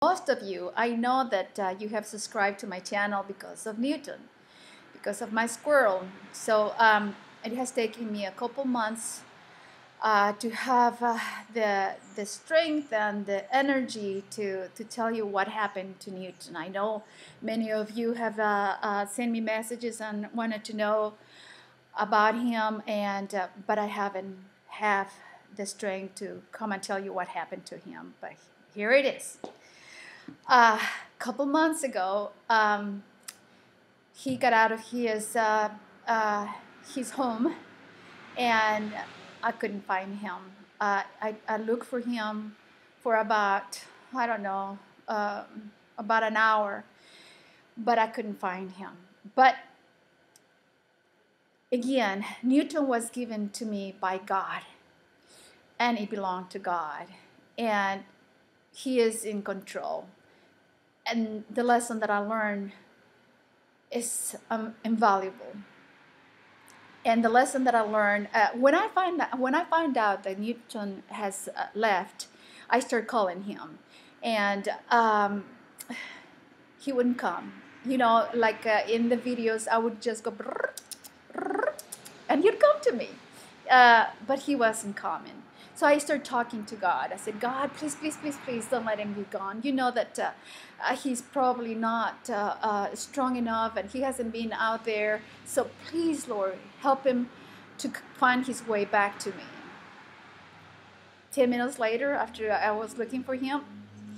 Most of you, I know that you have subscribed to my channel because of Newton, because of my squirrel. So it has taken me a couple months to have the strength and the energy to tell you what happened to Newton. I know many of you have sent me messages and wanted to know about him, and but I haven't have the strength to come and tell you what happened to him. But here it is. A couple months ago, he got out of his home, and I couldn't find him. I looked for him for about, I don't know, about an hour, but I couldn't find him. But again, Newton was given to me by God, and it belonged to God, and he is in control. And the lesson that I learned is invaluable. And the lesson that I learned when I find out that Newton has left, I start calling him, and he wouldn't come. You know, like in the videos, I would just go, brrr, brrr, and he'd come to me, but he wasn't coming. So I started talking to God. I said, God, please, please, please, please don't let him be gone. You know that he's probably not strong enough, and he hasn't been out there. So please, Lord, help him to find his way back to me. 10 minutes later, after I was looking for him,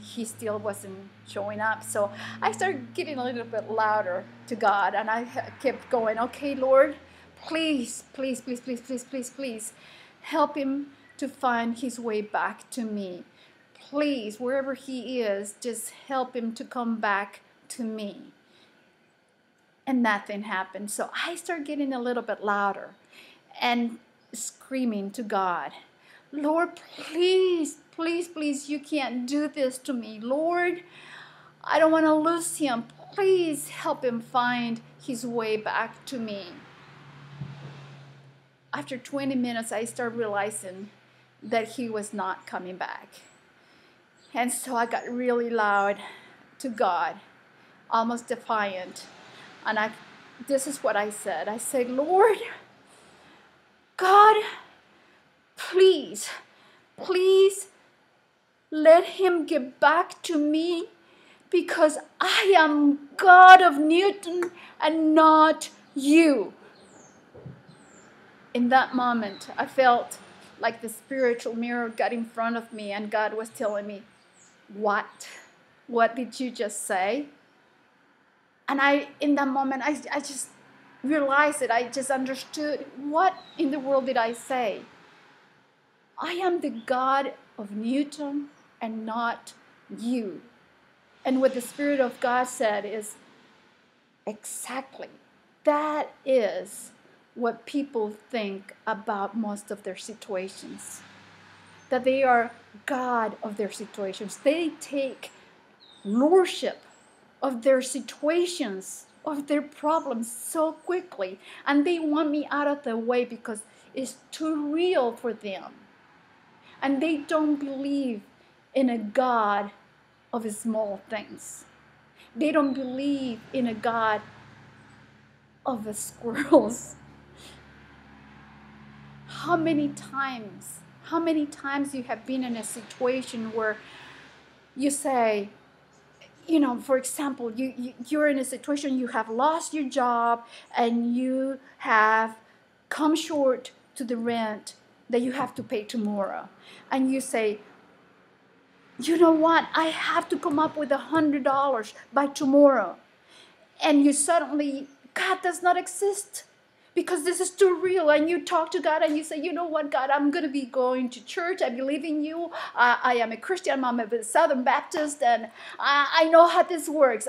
he still wasn't showing up. So I started getting a little bit louder to God, and I kept going, okay, Lord, please, please, please, please, please, please, please, help him to find his way back to me. Please, wherever he is, just help him to come back to me. And nothing happened. So I started getting a little bit louder and screaming to God, Lord, please, please, please, you can't do this to me. Lord, I don't want to lose him. Please help him find his way back to me. After 20 minutes, I started realizing that he was not coming back. And so I got really loud to God, almost defiant. And this is what I said. I said, Lord, God, please, please let him get back to me, because I am God of Newton and not you. In that moment, I felt like the spiritual mirror got in front of me, and God was telling me, what? What did you just say? And in that moment, I just realized it. I just understood, what in the world did I say? I am the God of Newton and not you. And what the Spirit of God said is, exactly, that is what people think about most of their situations. That they are God of their situations. They take lordship of their situations, of their problems so quickly. And they want me out of the way because it's too real for them. And they don't believe in a God of small things. They don't believe in a God of the squirrels. How many times you have been in a situation where you say, you know, for example, you're in a situation, you have lost your job and you have come short to the rent that you have to pay tomorrow. And you say, you know what, I have to come up with $100 by tomorrow. And you suddenly, God does not exist, because this is too real. And you talk to God and you say, you know what, God, I'm going to be going to church. I believe in you. I am a Christian. I'm a Southern Baptist. And I know how this works.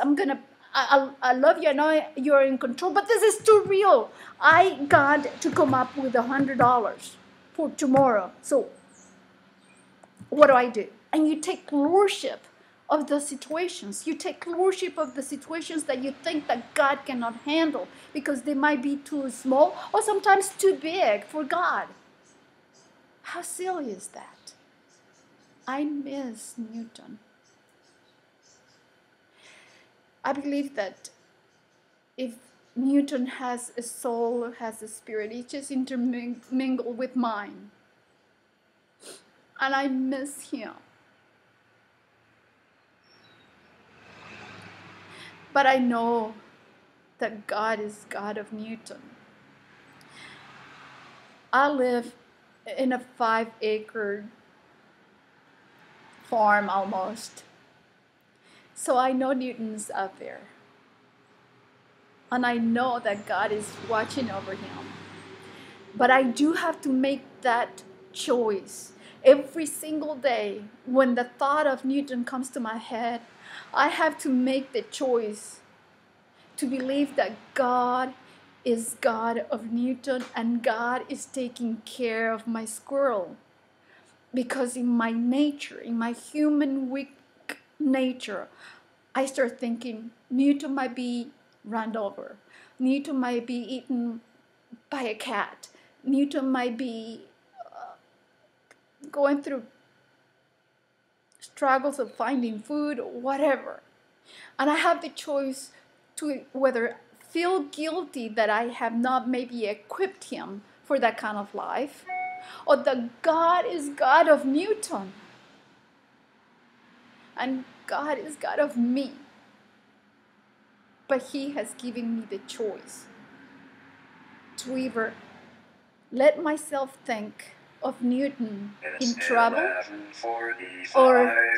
I love you. I know you're in control. But this is too real. I got to come up with $100 for tomorrow. So what do? And you take lordship of the situations. You take lordship of the situations that you think that God cannot handle because they might be too small or sometimes too big for God. How silly is that? I miss Newton. I believe that if Newton has a soul, has a spirit, it just intermingled with mine. And I miss him. But I know that God is God of Newton. I live in a 5-acre farm almost. So I know Newton's out there. And I know that God is watching over him. But I do have to make that choice. Every single day, when the thought of Newton comes to my head, I have to make the choice to believe that God is God of Newton and God is taking care of my squirrel. Because in my nature, in my human weak nature, I start thinking Newton might be run over. Newton might be eaten by a cat. Newton might be going through struggles of finding food or whatever. And I have the choice to whether feel guilty that I have not maybe equipped him for that kind of life, or that God is God of Newton and God is God of me. But he has given me the choice to either let myself think of Newton in trouble or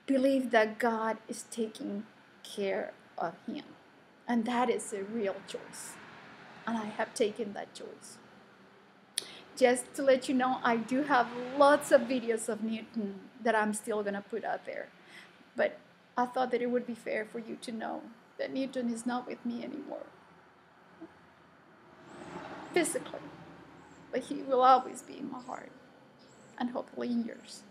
believe that God is taking care of him. And that is a real choice. And I have taken that choice. Just to let you know, I do have lots of videos of Newton that I'm still going to put out there. But I thought that it would be fair for you to know that Newton is not with me anymore. Physically. But he will always be in my heart. And hopefully in yours.